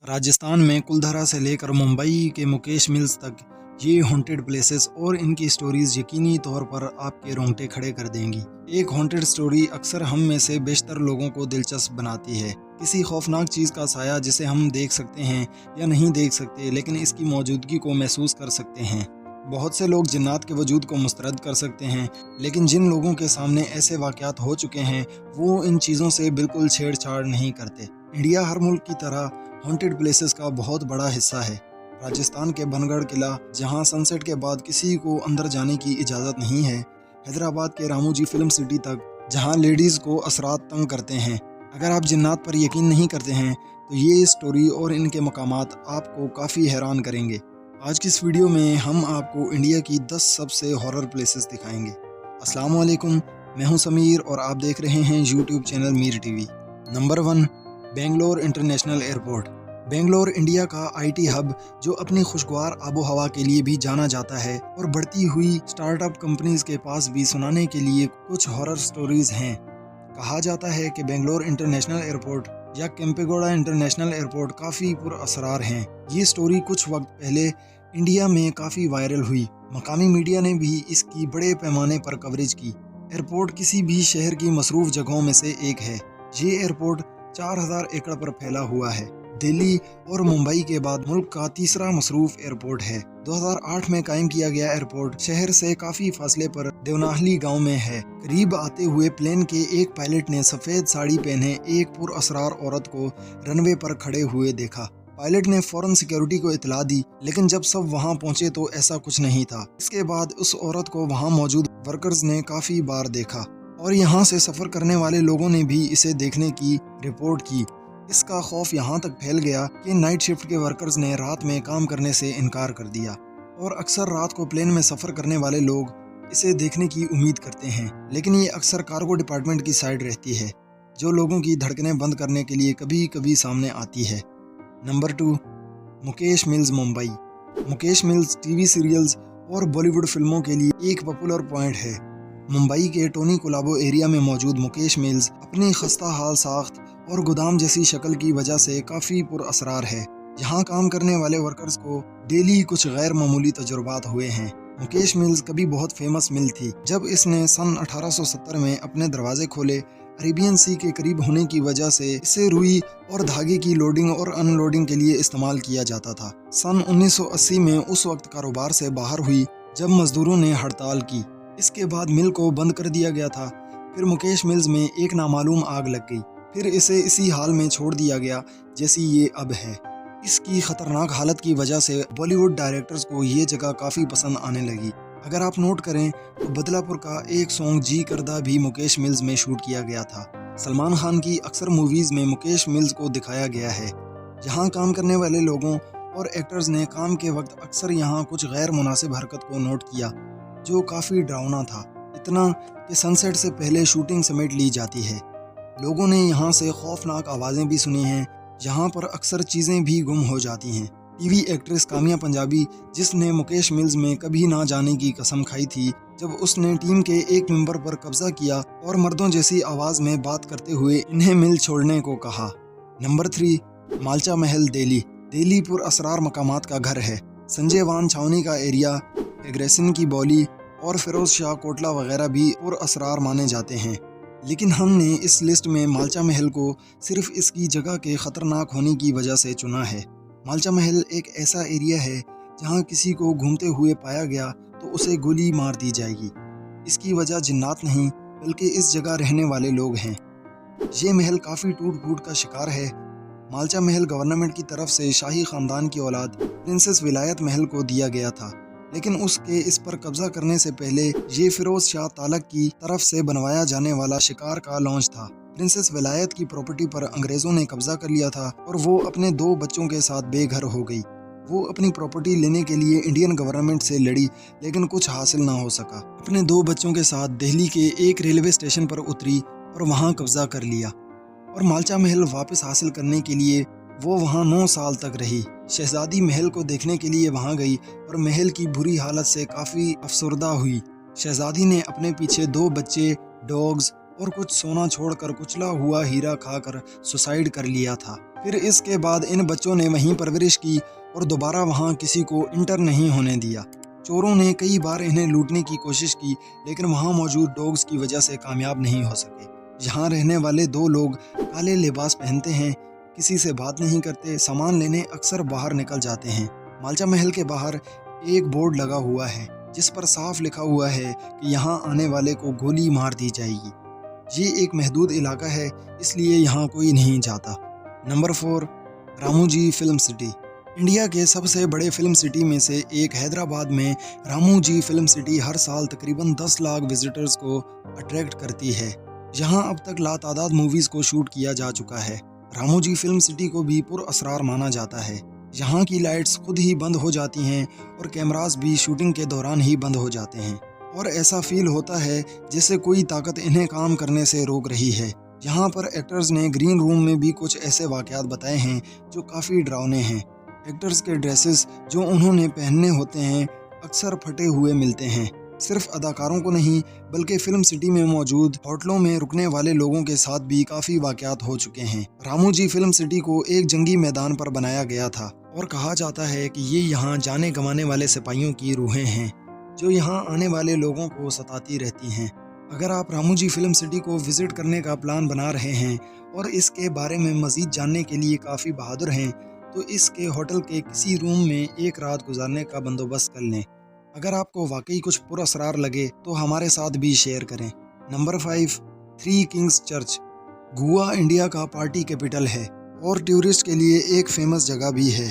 राजस्थान में कुलधरा से लेकर मुंबई के मुकेश मिल्स तक ये हॉन्टेड प्लेसेस और इनकी स्टोरीज यकीनी तौर पर आपके रोंगटे खड़े कर देंगी। एक हॉन्टेड स्टोरी अक्सर हम में से बेशतर लोगों को दिलचस्प बनाती है। किसी खौफनाक चीज़ का साया जिसे हम देख सकते हैं या नहीं देख सकते, लेकिन इसकी मौजूदगी को महसूस कर सकते हैं। बहुत से लोग जिन्नात के वजूद को मुस्तरद कर सकते हैं, लेकिन जिन लोगों के सामने ऐसे वाक़यात हो चुके हैं वो इन चीज़ों से बिल्कुल छेड़छाड़ नहीं करते। इंडिया हर मुल्क की तरह हॉन्टेड प्लेसेस का बहुत बड़ा हिस्सा है। राजस्थान के बनगढ़ किला, जहां सनसेट के बाद किसी को अंदर जाने की इजाज़त नहीं है। हैदराबाद के रामोजी फिल्म सिटी तक, जहां लेडीज़ को असरात तंग करते हैं। अगर आप जिन्नात पर यकीन नहीं करते हैं तो ये स्टोरी और इनके मकामात आपको काफ़ी हैरान करेंगे। आज की इस वीडियो में हम आपको इंडिया की 10 सबसे हॉरर प्लेसेस दिखाएंगे। अस्सलाम वालेकुम, मैं हूं समीर और आप देख रहे हैं YouTube channel Mir TV. Number 1, Bangalore international airport. Bangalore India का आईटी हब, जो अपनी खुशगवार आबो हवा के लिए भी जाना जाता है और बढ़ती हुई स्टार्टअप कंपनीज के पास भी सुनाने के लिए कुछ हॉरर स्टोरीज हैं। कहा जाता है कि बेंगलोर इंटरनेशनल एयरपोर्ट या केम्पेगौड़ा इंटरनेशनल एयरपोर्ट काफ़ी पुरअसरार हैं। ये स्टोरी कुछ वक्त पहले इंडिया में काफ़ी वायरल हुई। मकामी मीडिया ने भी इसकी बड़े पैमाने पर कवरेज की। एयरपोर्ट किसी भी शहर की मसरूफ़ जगहों में से एक है। ये एयरपोर्ट 4000 एकड़ पर फैला हुआ है। दिल्ली और मुंबई के बाद मुल्क का तीसरा मसरूफ एयरपोर्ट है। 2008 में कायम किया गया एयरपोर्ट शहर से काफी फासले पर देवनाहली गांव में है। करीब आते हुए प्लेन के एक पायलट ने सफेद साड़ी पहने एक पुरअसरार औरत को रनवे पर खड़े हुए देखा। पायलट ने फौरन सिक्योरिटी को इतला दी, लेकिन जब सब वहां पहुंचे तो ऐसा कुछ नहीं था। इसके बाद उस औरत को वहां मौजूद वर्कर्स ने काफी बार देखा और यहाँ से सफर करने वाले लोगों ने भी इसे देखने की रिपोर्ट की। इसका खौफ यहाँ तक फैल गया कि नाइट शिफ्ट के वर्कर्स ने रात में काम करने से इनकार कर दिया और अक्सर रात को प्लेन में सफ़र करने वाले लोग इसे देखने की उम्मीद करते हैं, लेकिन ये अक्सर कार्गो डिपार्टमेंट की साइड रहती है, जो लोगों की धड़कनें बंद करने के लिए कभी कभी सामने आती है। Number 2, Mukesh mills Mumbai. Mukesh mills TV serials और बॉलीवुड फिल्मों के लिए एक पॉपुलर पॉइंट है। मुंबई के टोनी कोलाबो एरिया में मौजूद मुकेश मिल्स अपनी खस्ता हाल साख्त और गोदाम जैसी शक्ल की वजह से काफ़ी पुरअसरार है। यहाँ काम करने वाले वर्कर्स को डेली कुछ गैर मामूली तजुर्बात हुए हैं। मुकेश मिल्स कभी बहुत फेमस मिल थी। जब इसने सन 1870 में अपने दरवाजे खोले, अरेबियन सी के करीब होने की वजह से इसे रुई और धागे की लोडिंग और अनलोडिंग के लिए इस्तेमाल किया जाता था। सन 1980 में उस वक्त कारोबार से बाहर हुई जब मजदूरों ने हड़ताल की। इसके बाद मिल को बंद कर दिया गया था। फिर मुकेश मिल्स में एक नामालूम आग लग गई। फिर इसे इसी हाल में छोड़ दिया गया जैसी ये अब है। इसकी खतरनाक हालत की वजह से बॉलीवुड डायरेक्टर्स को ये जगह काफ़ी पसंद आने लगी। अगर आप नोट करें तो बदलापुर का एक सॉन्ग जी करदा भी मुकेश मिल्स में शूट किया गया था। सलमान खान की अक्सर मूवीज़ में मुकेश मिल्स को दिखाया गया है। यहाँ काम करने वाले लोगों और एक्टर्स ने काम के वक्त अक्सर यहाँ कुछ गैर मुनासिब हरकत को नोट किया, जो काफ़ी डरावना था, इतना कि सनसेट से पहले शूटिंग समेट ली जाती है। लोगों ने यहाँ से खौफनाक आवाज़ें भी सुनी हैं। यहाँ पर अक्सर चीज़ें भी गुम हो जाती हैं। टीवी एक्ट्रेस कामिया पंजाबी, जिसने मुकेश मिल्स में कभी ना जाने की कसम खाई थी, जब उसने टीम के एक मेंबर पर कब्जा किया और मर्दों जैसी आवाज़ में बात करते हुए इन्हें मिल छोड़ने को कहा। नंबर 3, मालचा महल दिल्ली। दिल्ली पुरअसरार मकामात का घर है। संजय वान छावनी का एरिया, एग्रेसन की बौली और फिरोज शाह कोटला वगैरह भी पुरअसरार माने जाते हैं, लेकिन हमने इस लिस्ट में मालचा महल को सिर्फ इसकी जगह के ख़तरनाक होने की वजह से चुना है। मालचा महल एक ऐसा एरिया है जहां किसी को घूमते हुए पाया गया तो उसे गोली मार दी जाएगी। इसकी वजह जिन्नात नहीं, बल्कि इस जगह रहने वाले लोग हैं। ये महल काफ़ी टूट फूट का शिकार है। मालचा महल गवर्नमेंट की तरफ से शाही ख़ानदान की औलाद प्रिंसेस विलायत महल को दिया गया था, लेकिन उसके इस पर कब्जा करने से पहले ये फिरोज शाह तालक की तरफ से बनवाया जाने वाला शिकार का लॉन्च था। प्रिंसेस विलायत की प्रॉपर्टी पर अंग्रेजों ने कब्जा कर लिया था और वो अपने 2 बच्चों के साथ बेघर हो गई। वो अपनी प्रॉपर्टी लेने के लिए इंडियन गवर्नमेंट से लड़ी, लेकिन कुछ हासिल ना हो सका। अपने 2 बच्चों के साथ दिल्ली के एक रेलवे स्टेशन पर उतरी और वहाँ कब्जा कर लिया और मालचा महल वापस हासिल करने के लिए वो वहाँ 9 साल तक रही। शहजादी महल को देखने के लिए वहाँ गई और महल की बुरी हालत से काफ़ी अफसरदा हुई। शहजादी ने अपने पीछे 2 बच्चे, डॉग्स और कुछ सोना छोड़कर कुचला हुआ हीरा खाकर सुसाइड कर लिया था। फिर इसके बाद इन बच्चों ने वहीं परवरिश की और दोबारा वहाँ किसी को इंटर नहीं होने दिया। चोरों ने कई बार इन्हें लूटने की कोशिश की, लेकिन वहाँ मौजूद डॉग्स की वजह से कामयाब नहीं हो सके। यहाँ रहने वाले 2 लोग काले लिबास पहनते हैं, किसी से बात नहीं करते, सामान लेने अक्सर बाहर निकल जाते हैं। मालचा महल के बाहर एक बोर्ड लगा हुआ है जिस पर साफ लिखा हुआ है कि यहाँ आने वाले को गोली मार दी जाएगी। ये एक महदूद इलाका है, इसलिए यहाँ कोई नहीं जाता। Number 4, Ramoji film city. India के सबसे बड़े फिल्म सिटी में से एक हैदराबाद में रामोजी फिल्म सिटी हर साल तकरीबन 10 लाख विजिटर्स को अट्रैक्ट करती है। यहाँ अब तक लातादाद मूवीज़ को शूट किया जा चुका है। रामोजी फिल्म सिटी को भी पुरअसरार माना जाता है। यहाँ की लाइट्स खुद ही बंद हो जाती हैं और कैमरास भी शूटिंग के दौरान ही बंद हो जाते हैं, और ऐसा फील होता है जैसे कोई ताकत इन्हें काम करने से रोक रही है। यहाँ पर एक्टर्स ने ग्रीन रूम में भी कुछ ऐसे वाक़यात बताए हैं जो काफ़ी डरावने हैं। एक्टर्स के ड्रेसेस जो उन्होंने पहनने होते हैं अक्सर फटे हुए मिलते हैं। सिर्फ अदाकारों को नहीं, बल्कि फिल्म सिटी में मौजूद होटलों में रुकने वाले लोगों के साथ भी काफ़ी वाक़यात हो चुके हैं। रामोजी फिल्म सिटी को एक जंगी मैदान पर बनाया गया था और कहा जाता है कि ये यहाँ जाने गंवाने वाले सिपाहियों की रूहें हैं जो यहाँ आने वाले लोगों को सताती रहती हैं। अगर आप रामोजी फिल्म सिटी को विज़िट करने का प्लान बना रहे हैं और इसके बारे में मज़ीद जानने के लिए काफ़ी बहादुर हैं, तो इसके होटल के किसी रूम में एक रात गुजारने का बंदोबस्त कर लें। अगर आपको वाकई कुछ पुरअसरार लगे तो हमारे साथ भी शेयर करें। Number 5, 3 Kings church. Goa India का पार्टी कैपिटल है और टूरिस्ट के लिए एक फेमस जगह भी है।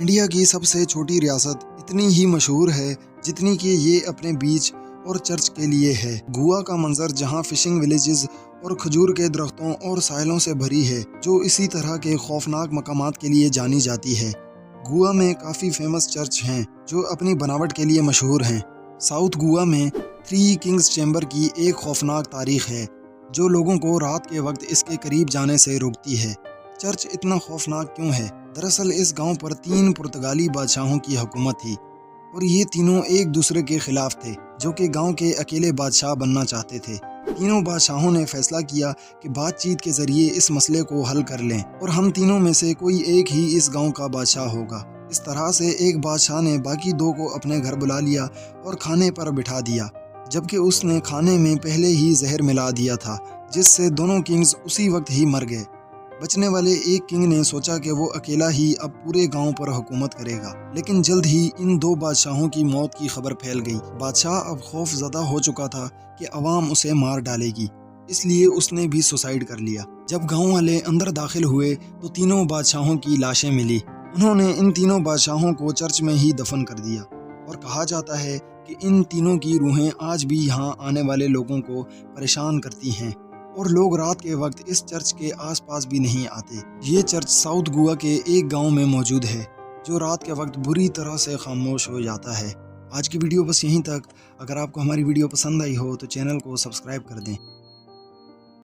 इंडिया की सबसे छोटी रियासत इतनी ही मशहूर है जितनी कि ये अपने बीच और चर्च के लिए है। गोवा का मंजर जहाँ फिशिंग विलेजेस और खजूर के दरख्तों और साहिलों से भरी है, जो इसी तरह के खौफनाक मकामात के लिए जानी जाती है। गोवा में काफ़ी फेमस चर्च हैं जो अपनी बनावट के लिए मशहूर हैं। साउथ गोवा में 3 किंग्स चैम्बर की एक खौफनाक तारीख है जो लोगों को रात के वक्त इसके करीब जाने से रोकती है। चर्च इतना खौफनाक क्यों है? दरअसल इस गांव पर 3 पुर्तगाली बादशाहों की हुकूमत थी और ये तीनों एक दूसरे के खिलाफ थे, जो कि गांव के अकेले बादशाह बनना चाहते थे। तीनों बादशाहों ने फैसला किया कि बातचीत के जरिए इस मसले को हल कर लें और हम तीनों में से कोई एक ही इस गांव का बादशाह होगा। इस तरह से एक बादशाह ने बाकी 2 को अपने घर बुला लिया और खाने पर बिठा दिया, जबकि उसने खाने में पहले ही जहर मिला दिया था, जिससे दोनों किंग्स उसी वक्त ही मर गए। बचने वाले एक किंग ने सोचा कि वो अकेला ही अब पूरे गांव पर हुकूमत करेगा, लेकिन जल्द ही इन 2 बादशाहों की मौत की खबर फैल गई। बादशाह अब खौफ ज़दा हो चुका था कि अवाम उसे मार डालेगी, इसलिए उसने भी सुसाइड कर लिया। जब गांव वाले अंदर दाखिल हुए तो तीनों बादशाहों की लाशें मिली। उन्होंने इन तीनों बादशाहों को चर्च में ही दफन कर दिया और कहा जाता है कि इन तीनों की रूहें आज भी यहाँ आने वाले लोगों को परेशान करती हैं और लोग रात के वक्त इस चर्च के आसपास भी नहीं आते। ये चर्च साउथ गोवा के एक गांव में मौजूद है जो रात के वक्त बुरी तरह से खामोश हो जाता है। आज की वीडियो बस यहीं तक। अगर आपको हमारी वीडियो पसंद आई हो तो चैनल को सब्सक्राइब कर दें।